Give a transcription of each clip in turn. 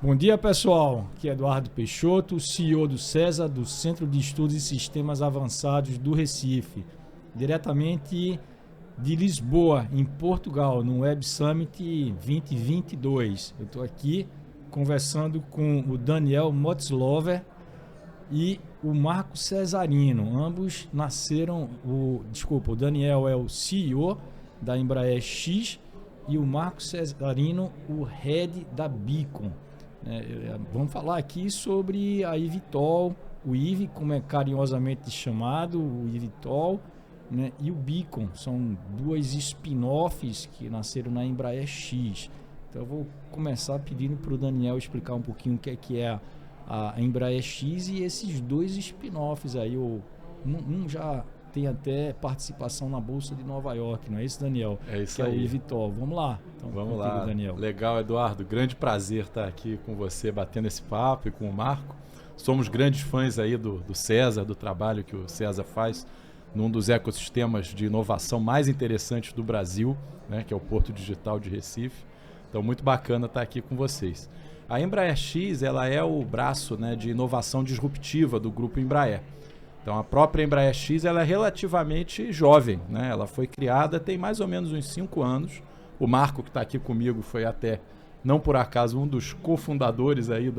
Bom dia, pessoal. Aqui é Eduardo Peixoto, CEO do CESA, do Centro de Estudos e Sistemas Avançados do Recife, diretamente de Lisboa, em Portugal, no Web Summit 2022. Eu estou aqui conversando com o Daniel Motzlover e o Marco Cesarino. Ambos nasceram, o Daniel é o CEO da Embraer X e o Marco Cesarino, o Head da Beacon. Vamos falar aqui sobre a eVTOL, o IVE, como é carinhosamente chamado, o eVTOL, né, e o Beacon. São duas spin-offs que nasceram na Embraer X. Então eu vou começar pedindo para o Daniel explicar um pouquinho o que é a Embraer X e esses dois spin-offs aí. Um já tem até participação na Bolsa de Nova York, não é isso, Daniel? É isso que aí. É o eVTOL. Vamos lá. Então, vamos contigo, lá, Daniel. Legal, Eduardo. Grande prazer estar aqui com você, batendo esse papo, e com o Marco. Somos grandes fãs aí do CESA, do trabalho que o CESA faz num dos ecossistemas de inovação mais interessantes do Brasil, né, que é o Porto Digital de Recife. Então, muito bacana estar aqui com vocês. A Embraer X, ela é o braço, né, de inovação disruptiva do Grupo Embraer. Então, a própria Embraer X, ela é relativamente jovem, né? Ela foi criada tem mais ou menos uns 5 anos. O Marco, que está aqui comigo, foi até, não por acaso, um dos cofundadores aí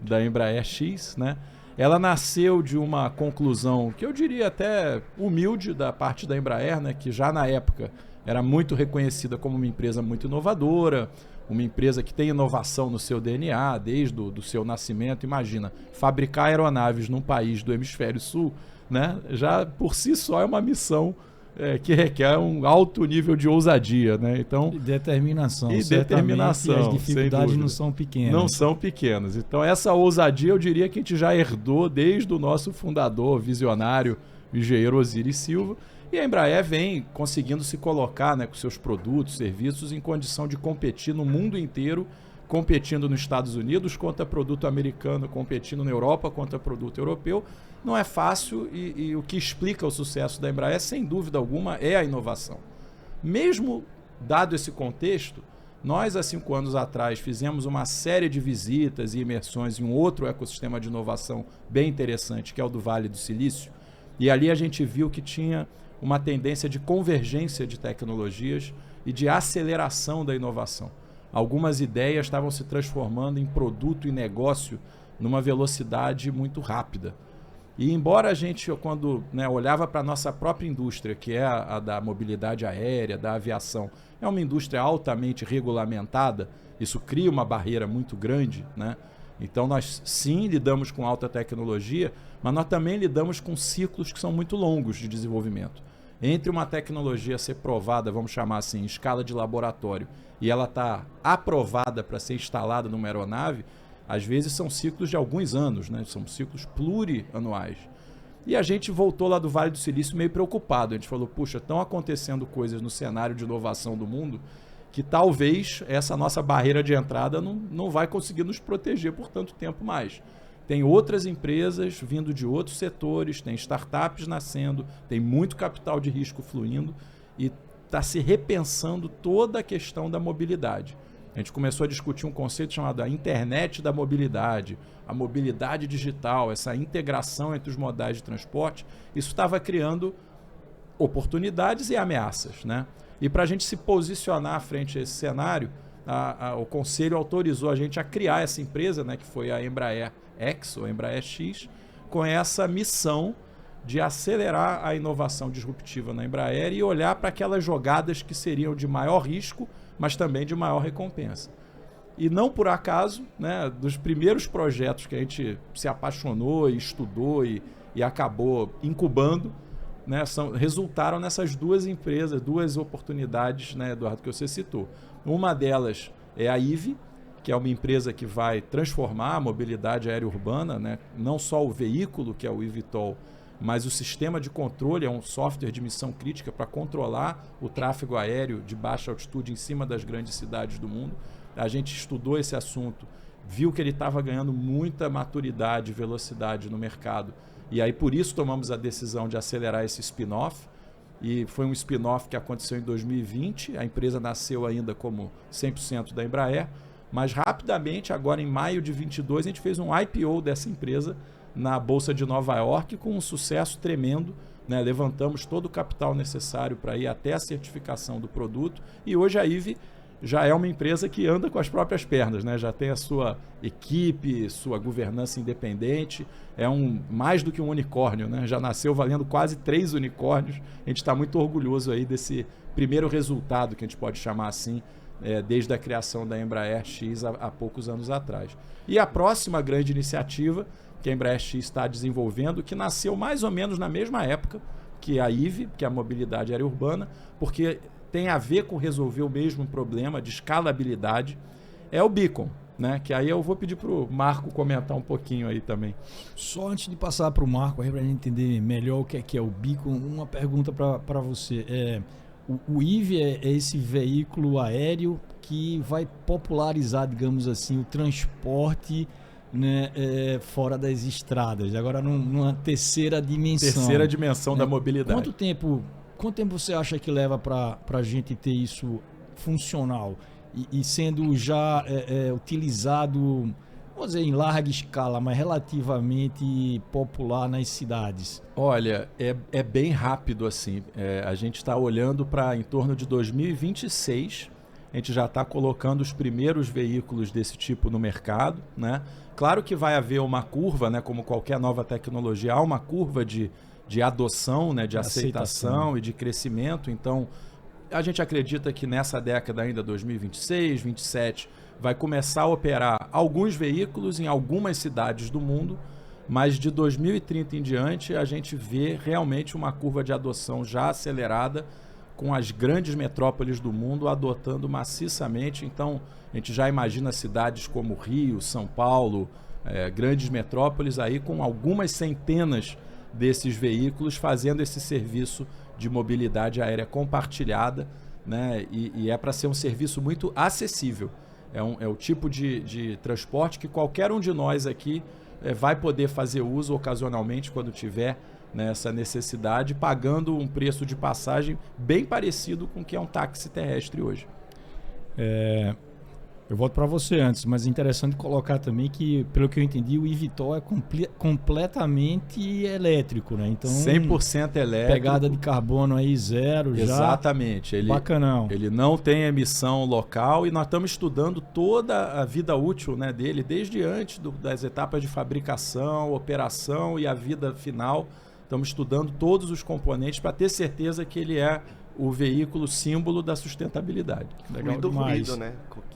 da Embraer X, né? Ela nasceu de uma conclusão que eu diria até humilde da parte da Embraer, né? Que já na época era muito reconhecida como uma empresa muito inovadora, uma empresa que tem inovação no seu DNA desde o seu nascimento. Imagina, fabricar aeronaves num país do hemisfério sul, né, já por si só é uma missão que requer um alto nível de ousadia, né? Então, e determinação. E determinação. As dificuldades não são pequenas. Não são pequenas. Então, essa ousadia eu diria que a gente já herdou desde o nosso fundador, visionário, engenheiro Osiris Silva. E a Embraer vem conseguindo se colocar, né, com seus produtos, serviços, em condição de competir no mundo inteiro, competindo nos Estados Unidos contra produto americano, competindo na Europa contra produto europeu. Não é fácil e o que explica o sucesso da Embraer, sem dúvida alguma, é a inovação. Mesmo dado esse contexto, nós, há 5 anos atrás, fizemos uma série de visitas e imersões em um outro ecossistema de inovação bem interessante, que é o do Vale do Silício. E ali a gente viu que tinha uma tendência de convergência de tecnologias e de aceleração da inovação. Algumas ideias estavam se transformando em produto e negócio numa velocidade muito rápida. E embora a gente, quando olhava para a nossa própria indústria, que é a da mobilidade aérea, da aviação, é uma indústria altamente regulamentada, isso cria uma barreira muito grande, né? Então nós sim lidamos com alta tecnologia, mas nós também lidamos com ciclos que são muito longos de desenvolvimento. Entre uma tecnologia ser provada, vamos chamar assim, em escala de laboratório, e ela está aprovada para ser instalada numa aeronave, às vezes são ciclos de alguns anos, né? São ciclos plurianuais. E a gente voltou lá do Vale do Silício meio preocupado. A gente falou, puxa, estão acontecendo coisas no cenário de inovação do mundo que talvez essa nossa barreira de entrada não vai conseguir nos proteger por tanto tempo mais. Tem outras empresas vindo de outros setores, tem startups nascendo, tem muito capital de risco fluindo e está se repensando toda a questão da mobilidade. A gente começou a discutir um conceito chamado a internet da mobilidade, a mobilidade digital, essa integração entre os modais de transporte. Isso estava criando oportunidades e ameaças, né? E para a gente se posicionar frente a esse cenário, o Conselho autorizou a gente a criar essa empresa, né, que foi a Embraer X, ou Embraer X, com essa missão de acelerar a inovação disruptiva na Embraer e olhar para aquelas jogadas que seriam de maior risco, mas também de maior recompensa. E não por acaso, né, dos primeiros projetos que a gente se apaixonou e estudou e acabou incubando, né, resultaram nessas duas empresas, duas oportunidades, né, Eduardo, que você citou. Uma delas é a IVE, que é uma empresa que vai transformar a mobilidade aérea urbana, né, não só o veículo, que é o eVTOL, mas o sistema de controle, é um software de missão crítica para controlar o tráfego aéreo de baixa altitude em cima das grandes cidades do mundo. A gente estudou esse assunto, viu que ele estava ganhando muita maturidade e velocidade no mercado. E aí, por isso, tomamos a decisão de acelerar esse spin-off. E foi um spin-off que aconteceu em 2020. A empresa nasceu ainda como 100% da Embraer. Mas rapidamente, agora em maio de 22, a gente fez um IPO dessa empresa na Bolsa de Nova York com um sucesso tremendo, né? Levantamos todo o capital necessário para ir até a certificação do produto e hoje a IVE já é uma empresa que anda com as próprias pernas, né? Já tem a sua equipe, sua governança independente, mais do que um unicórnio, né? Já nasceu valendo quase 3 unicórnios. A gente está muito orgulhoso aí desse primeiro resultado, que a gente pode chamar assim, desde a criação da Embraer X há poucos anos atrás. E a próxima grande iniciativa que a Embraer X está desenvolvendo, que nasceu mais ou menos na mesma época que a IVE, que é a mobilidade aérea urbana, porque tem a ver com resolver o mesmo problema de escalabilidade, é o Beacon, né? Que aí eu vou pedir para o Marco comentar um pouquinho aí também. Só antes de passar para o Marco, para a gente entender melhor o que é o Beacon, uma pergunta para você. O IVE é esse veículo aéreo que vai popularizar, digamos assim, o transporte, né, fora das estradas, agora numa terceira dimensão. Terceira dimensão, né, da mobilidade. Quanto tempo você acha que leva para a gente ter isso funcional e sendo já utilizado, vamos dizer, em larga escala, mas relativamente popular nas cidades? Olha, é bem rápido assim. A gente está olhando para em torno de 2026, a gente já está colocando os primeiros veículos desse tipo no mercado, né? Claro que vai haver uma curva, né? Como qualquer nova tecnologia, há uma curva de adoção, né? De aceitação e de crescimento. Então, a gente acredita que nessa década ainda, 2026, 2027, vai começar a operar alguns veículos em algumas cidades do mundo, mas de 2030 em diante a gente vê realmente uma curva de adoção já acelerada, com as grandes metrópoles do mundo adotando maciçamente. Então, a gente já imagina cidades como Rio, São Paulo, grandes metrópoles aí com algumas centenas desses veículos fazendo esse serviço de mobilidade aérea compartilhada, né? E é para ser um serviço muito acessível. É o tipo de transporte que qualquer um de nós aqui vai poder fazer uso ocasionalmente quando tiver, né, essa necessidade, pagando um preço de passagem bem parecido com o que é um táxi terrestre hoje. Eu volto para você antes, mas é interessante colocar também que, pelo que eu entendi, o eVTOL é completamente elétrico, né? Então, 100% elétrico. Pegada de carbono aí zero. Exatamente. Já. Bacanão. Ele não tem emissão local e nós estamos estudando toda a vida útil, né, dele, desde antes das etapas de fabricação, operação e a vida final. Estamos estudando todos os componentes para ter certeza que ele é o veículo símbolo da sustentabilidade. Legal demais. Ruído, né?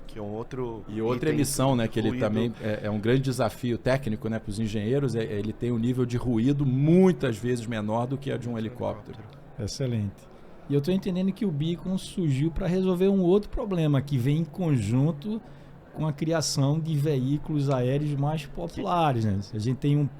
Que é um outro e outra emissão, né, que ele também é um grande desafio técnico, né, para os engenheiros. Ele tem um nível de ruído muitas vezes menor do que a de um helicóptero. Excelente. E eu estou entendendo que o Beacon surgiu para resolver um outro problema que vem em conjunto com a criação de veículos aéreos mais populares, né? A gente tem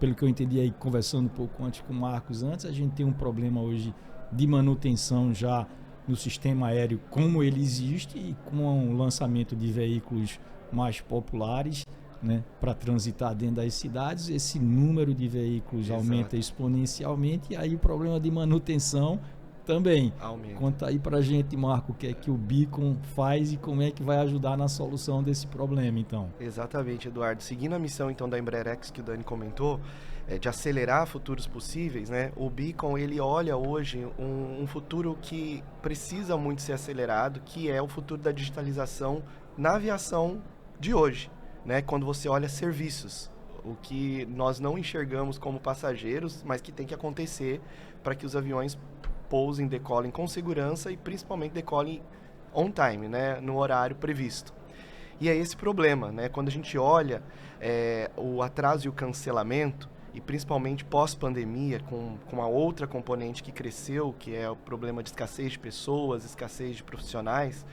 pelo que eu entendi aí, conversando um pouco antes com o Marcos antes, a gente tem um problema hoje de manutenção já no sistema aéreo como ele existe e com o lançamento de veículos mais populares, né, para transitar dentro das cidades, esse número de veículos aumenta exponencialmente e aí o problema de manutenção também. Conta aí pra gente, Marco, o que é que o Beacon faz e como é que vai ajudar na solução desse problema, então. Exatamente, Eduardo. Seguindo a missão, então, da Embraer X que o Dani comentou, de acelerar futuros possíveis, né? O Beacon, ele olha hoje um futuro que precisa muito ser acelerado, que é o futuro da digitalização na aviação de hoje, né? Quando você olha serviços, o que nós não enxergamos como passageiros, mas que tem que acontecer para que os aviões pousem, decolem com segurança e principalmente decolem on time, né, no horário previsto. E é esse problema, né, quando a gente olha o atraso e o cancelamento, e principalmente pós-pandemia, com a outra componente que cresceu, que é o problema de escassez de pessoas, escassez de profissionais,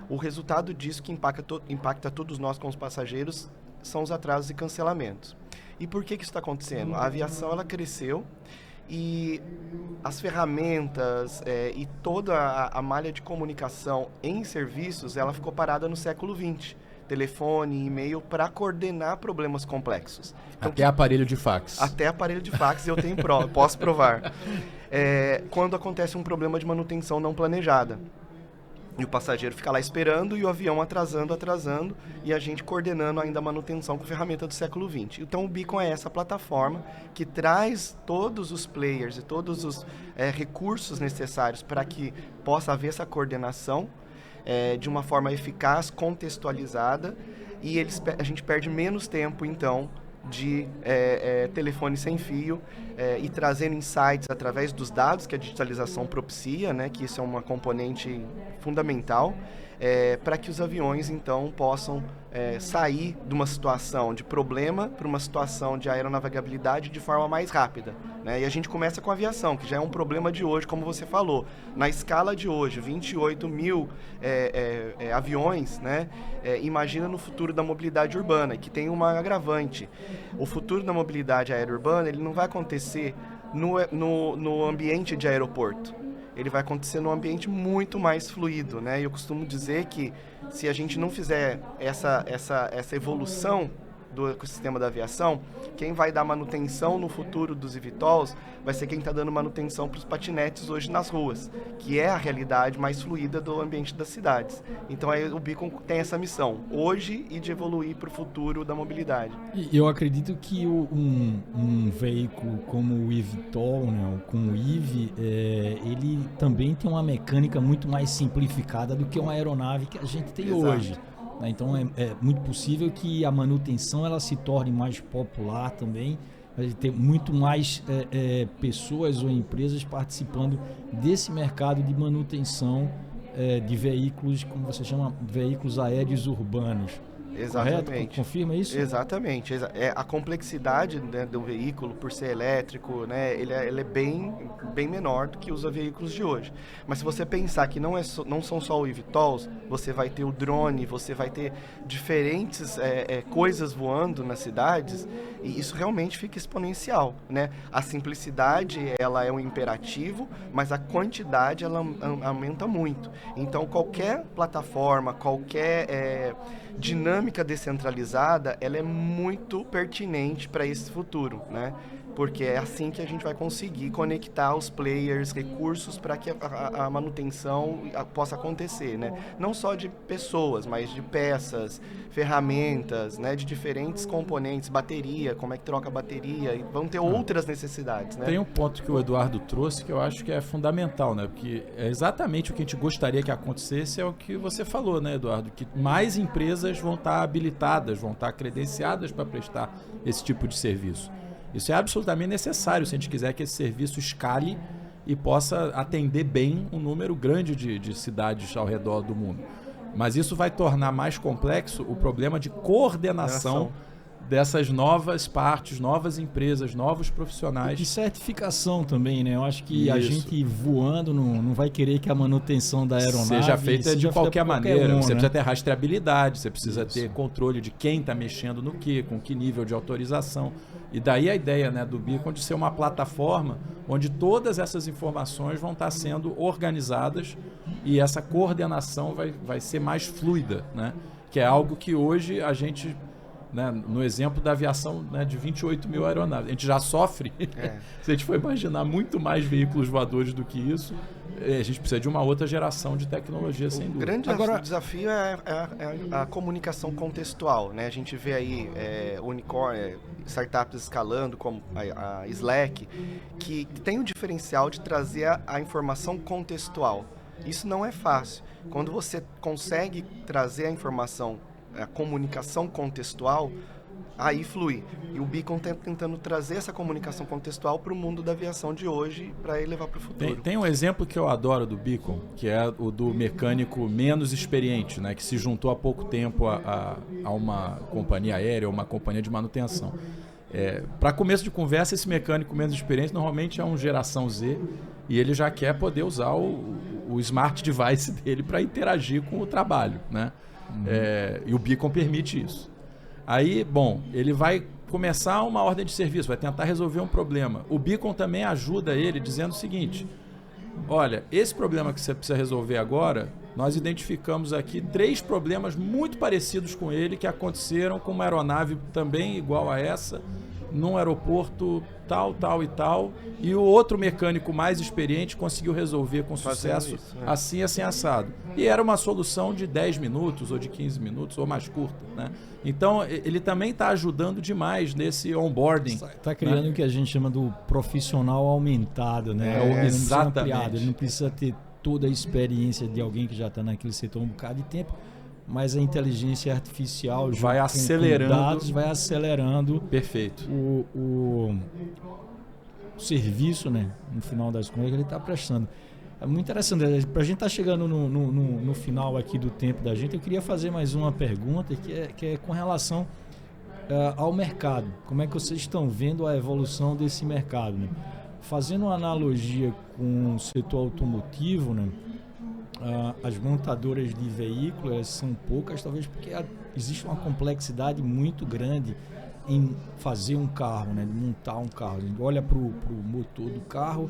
o resultado disso que impacta todos nós como os passageiros são os atrasos e cancelamentos. E por que isso está acontecendo? A aviação ela cresceu, e as ferramentas e toda a malha de comunicação em serviços, ela ficou parada no século XX. Telefone, e-mail, para coordenar problemas complexos. Então, até aparelho de fax. Até aparelho de fax, eu tenho posso provar. Quando acontece um problema de manutenção não planejada. E o passageiro fica lá esperando e o avião atrasando, e a gente coordenando ainda a manutenção com ferramenta do século XX. Então o Beacon é essa plataforma que traz todos os players e todos os recursos necessários para que possa haver essa coordenação de uma forma eficaz, contextualizada, e a gente perde menos tempo, então, de telefone sem fio e trazendo insights através dos dados que a digitalização propicia, né, que isso é uma componente fundamental, para que os aviões, então, possam sair de uma situação de problema para uma situação de aeronavegabilidade de forma mais rápida, né? E a gente começa com a aviação, que já é um problema de hoje, como você falou. Na escala de hoje, 28 mil aviões, né? Imagina no futuro da mobilidade urbana, que tem uma agravante. O futuro da mobilidade aérea urbana, ele não vai acontecer no ambiente de aeroporto. Ele vai acontecer num ambiente muito mais fluido, né? E eu costumo dizer que se a gente não fizer essa evolução do ecossistema da aviação, quem vai dar manutenção no futuro dos eVTOLs vai ser quem está dando manutenção para os patinetes hoje nas ruas, que é a realidade mais fluida do ambiente das cidades. Então o Beacon tem essa missão, hoje, e de evoluir para o futuro da mobilidade. E eu acredito que um veículo como o eVTOL, né, como o IVE, ele também tem uma mecânica muito mais simplificada do que uma aeronave que a gente tem hoje. Então é muito possível que a manutenção ela se torne mais popular também, vai ter muito mais pessoas ou empresas participando desse mercado de manutenção de veículos, como você chama, veículos aéreos urbanos. Exatamente. Correto? Confirma isso? Exatamente. A complexidade, né, do veículo, por ser elétrico, né, ele é bem menor do que os veículos de hoje. Mas se você pensar que não são só o eVTOLs, você vai ter o drone, você vai ter diferentes coisas voando nas cidades, e isso realmente fica exponencial, né? A simplicidade, ela é um imperativo, mas a quantidade, ela aumenta muito. Então, qualquer plataforma, qualquer dinâmica descentralizada, ela é muito pertinente para esse futuro, né? Porque é assim que a gente vai conseguir conectar os players, recursos para que a manutenção possa acontecer, né? Não só de pessoas, mas de peças, ferramentas, né? De diferentes componentes, bateria, como é que troca a bateria, e vão ter outras necessidades, né? Tem um ponto que o Eduardo trouxe que eu acho que é fundamental, né? Porque é exatamente o que a gente gostaria que acontecesse, é o que você falou, né, Eduardo? Que mais empresas vão estar habilitadas, vão estar credenciadas para prestar esse tipo de serviço. Isso é absolutamente necessário se a gente quiser que esse serviço escale e possa atender bem um número grande de cidades ao redor do mundo. Mas isso vai tornar mais complexo o problema de coordenação dessas novas partes, novas empresas, novos profissionais. E certificação também, né? Eu acho que a gente voando não vai querer que a manutenção da aeronave seja feita de qualquer maneira. Você precisa ter rastreabilidade, você precisa ter controle de quem está mexendo no quê, com que nível de autorização. E daí a ideia, né, do Beacon de ser uma plataforma onde todas essas informações vão estar sendo organizadas e essa coordenação vai ser mais fluida, né? Que é algo que hoje a gente, né, no exemplo da aviação, né, de 28 mil aeronaves, a gente já sofre. Se a gente for imaginar muito mais veículos voadores do que isso, a gente precisa de uma outra geração de tecnologia, sem dúvida. O grande desafio é a comunicação contextual, né? A gente vê aí startups escalando, como a Slack, que tem o diferencial de trazer a informação contextual. Isso não é fácil. Quando você consegue trazer a informação, a comunicação contextual, aí flui. E o Beacon está tentando trazer essa comunicação contextual para o mundo da aviação de hoje, para ele levar para o futuro. Tem um exemplo que eu adoro do Beacon, que é o do mecânico menos experiente, né, que se juntou há pouco tempo a uma companhia aérea, uma companhia de manutenção. Para começo de conversa, esse mecânico menos experiente normalmente é um geração Z e ele já quer poder usar o smart device dele para interagir com o trabalho, né? E o Beacon permite isso. Aí, bom, ele vai começar uma ordem de serviço, vai tentar resolver um problema. O Beacon também ajuda ele dizendo o seguinte: olha, esse problema que você precisa resolver agora, nós identificamos aqui 3 problemas muito parecidos com ele que aconteceram com uma aeronave também igual a essa num aeroporto tal, tal e tal, e o outro mecânico mais experiente conseguiu resolver com sucesso isso, né? assim, assim, assado. E era uma solução de 10 minutos, ou de 15 minutos, ou mais curta, né? Então, ele também está ajudando demais nesse onboarding. Está criando, né, o que a gente chama do profissional aumentado, né? Ele não precisa ampliado, ele não precisa ter toda a experiência de alguém que já está naquele setor um bocado de tempo, mas a inteligência artificial vai acelerando, com dados, vai acelerando. Perfeito. O serviço, né, no final das contas, que ele está prestando. É muito interessante. Para a gente estar chegando no final aqui do tempo da gente, eu queria fazer mais uma pergunta que é com relação ao mercado. Como é que vocês estão vendo a evolução desse mercado, né? Fazendo uma analogia com o setor automotivo, né? As montadoras de veículos, elas são poucas, talvez porque existe uma complexidade muito grande em fazer um carro, né? De montar um carro. A gente olha para o motor do carro,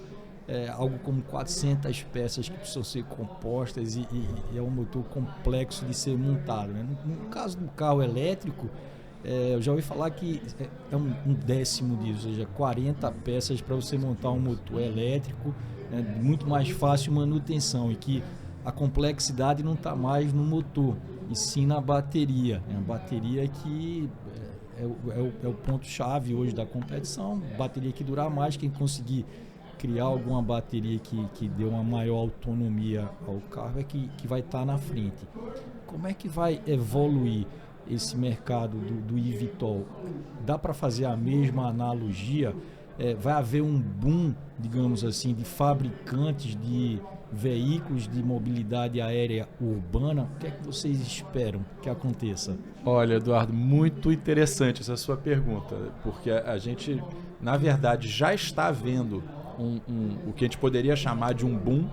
algo como 400 peças que precisam ser compostas e é um motor complexo de ser montado, né? No caso do carro elétrico, eu já ouvi falar que é um décimo disso, ou seja, 40 peças para você montar um motor elétrico, né? Muito mais fácil manutenção, e que a complexidade não está mais no motor, e sim na bateria. A bateria que é o ponto-chave hoje da competição, bateria que durar mais, quem conseguir criar alguma bateria que dê uma maior autonomia ao carro é que vai estar na frente. Como é que vai evoluir esse mercado do eVTOL? Dá para fazer a mesma analogia? Vai haver um boom, digamos assim, de fabricantes de veículos de mobilidade aérea urbana? O que é que vocês esperam que aconteça? Olha, Eduardo, muito interessante essa sua pergunta, porque a gente, na verdade, já está vendo o que a gente poderia chamar de um boom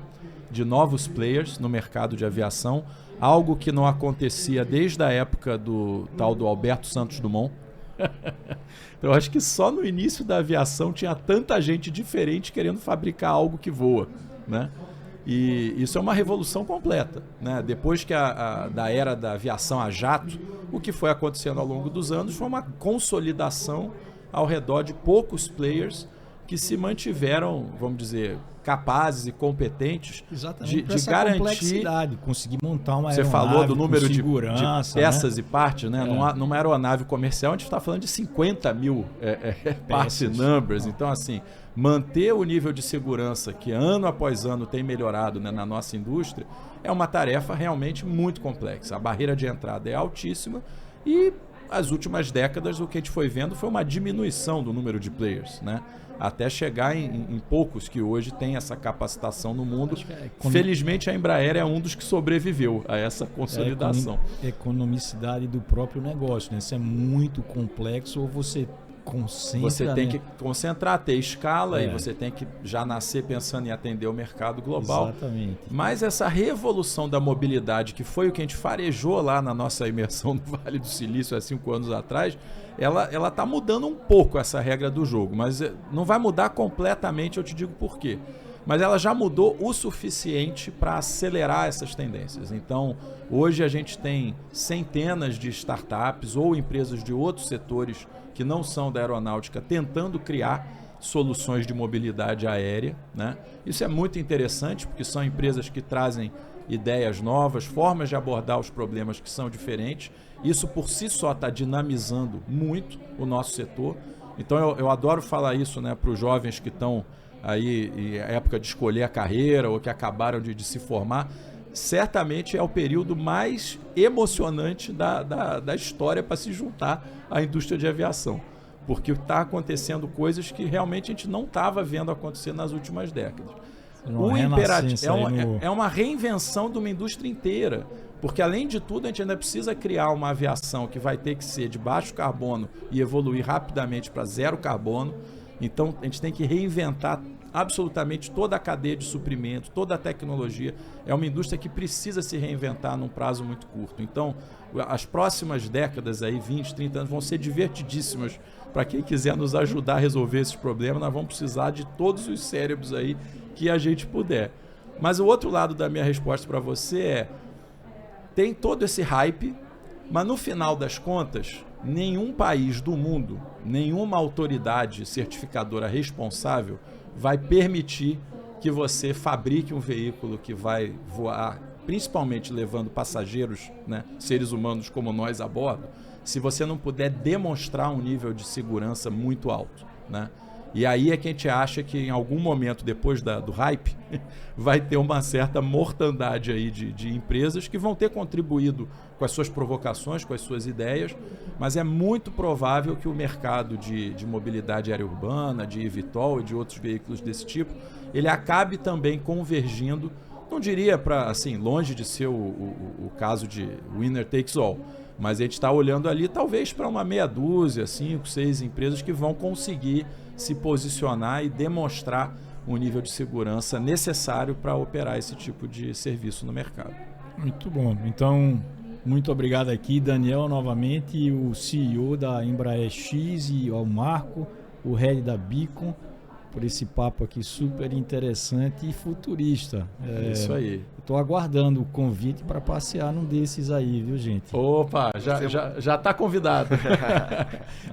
de novos players no mercado de aviação, algo que não acontecia desde a época do tal do Alberto Santos Dumont. Então, eu acho que só no início da aviação tinha tanta gente diferente querendo fabricar algo que voa, né? E isso é uma revolução completa, né? Depois que da era da aviação a jato, o que foi acontecendo ao longo dos anos foi uma consolidação ao redor de poucos players que se mantiveram, vamos dizer, capazes e competentes de garantir, conseguir montar uma aeronave. Você falou do número de peças, né? E partes, né? Numa aeronave comercial, a gente está falando de 50 mil parts e numbers. Então, assim, manter o nível de segurança que ano após ano tem melhorado, né, na nossa indústria é uma tarefa realmente muito complexa. A barreira de entrada é altíssima e as últimas décadas o que a gente foi vendo foi uma diminuição do número de players, né? Até chegar em poucos que hoje têm essa capacitação no mundo. Felizmente a Embraer é um dos que sobreviveu a essa consolidação. Economicidade do próprio negócio, né? Isso é muito complexo, ou você concentra... Você tem que concentrar, ter escala, e você tem que já nascer pensando em atender o mercado global. Exatamente. Mas essa revolução da mobilidade, que foi o que a gente farejou lá na nossa imersão no Vale do Silício há 5 anos atrás, ela está mudando um pouco essa regra do jogo, mas não vai mudar completamente, eu te digo por quê. Mas ela já mudou o suficiente para acelerar essas tendências. Então, hoje a gente tem centenas de startups ou empresas de outros setores que não são da aeronáutica tentando criar soluções de mobilidade aérea, né? Isso é muito interessante porque são empresas que trazem ideias novas, formas de abordar os problemas que são diferentes. Isso por si só está dinamizando muito o nosso setor. Então eu adoro falar isso, né, para os jovens que estão aí em época de escolher a carreira ou que acabaram de se formar. Certamente é o período mais emocionante da história para se juntar à indústria de aviação. Porque está acontecendo coisas que realmente a gente não estava vendo acontecer nas últimas décadas. O imperativo é uma reinvenção de uma indústria inteira. Porque, além de tudo, a gente ainda precisa criar uma aviação que vai ter que ser de baixo carbono e evoluir rapidamente para zero carbono. Então, a gente tem que reinventar absolutamente toda a cadeia de suprimento, toda a tecnologia. É uma indústria que precisa se reinventar num prazo muito curto. Então, as próximas décadas, aí, 20, 30 anos, vão ser divertidíssimas para quem quiser nos ajudar a resolver esses problemas. Nós vamos precisar de todos os cérebros aí que a gente puder. Mas o outro lado da minha resposta para você tem todo esse hype, Mas no final das contas, nenhum país do mundo, nenhuma autoridade certificadora responsável vai permitir que você fabrique um veículo que vai voar, principalmente levando passageiros, né, seres humanos como nós a bordo, se você não puder demonstrar um nível de segurança muito alto, né? E aí é que a gente acha que em algum momento, depois do hype, vai ter uma certa mortandade aí de empresas que vão ter contribuído com as suas provocações, com as suas ideias, mas é muito provável que o mercado de mobilidade aérea urbana, de eVTOL e de outros veículos desse tipo, ele acabe também convergindo, não diria para, assim, longe de ser o caso de winner takes all, mas a gente está olhando ali talvez para uma meia dúzia, 5, 6 empresas que vão conseguir se posicionar e demonstrar um nível de segurança necessário para operar esse tipo de serviço no mercado. Muito bom. Então, muito obrigado aqui, Daniel, novamente, o CEO da Embraer X, e ao Marco, o head da Beacon, por esse papo aqui super interessante e futurista. Isso aí. Estou aguardando o convite para passear num desses aí, viu, gente? Opa, já está convidado.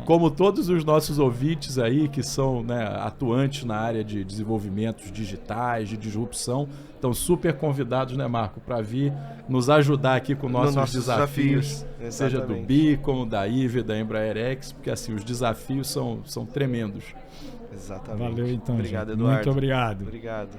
Como todos os nossos ouvintes aí que são, né, atuantes na área de desenvolvimentos digitais, de disrupção, estão super convidados, né, Marco, para vir nos ajudar aqui com nossos desafios, seja do Beacon, da IVE, da Embraer X, porque assim, os desafios são tremendos. Exatamente. Valeu então. Obrigado, gente. Eduardo. Muito obrigado. Obrigado.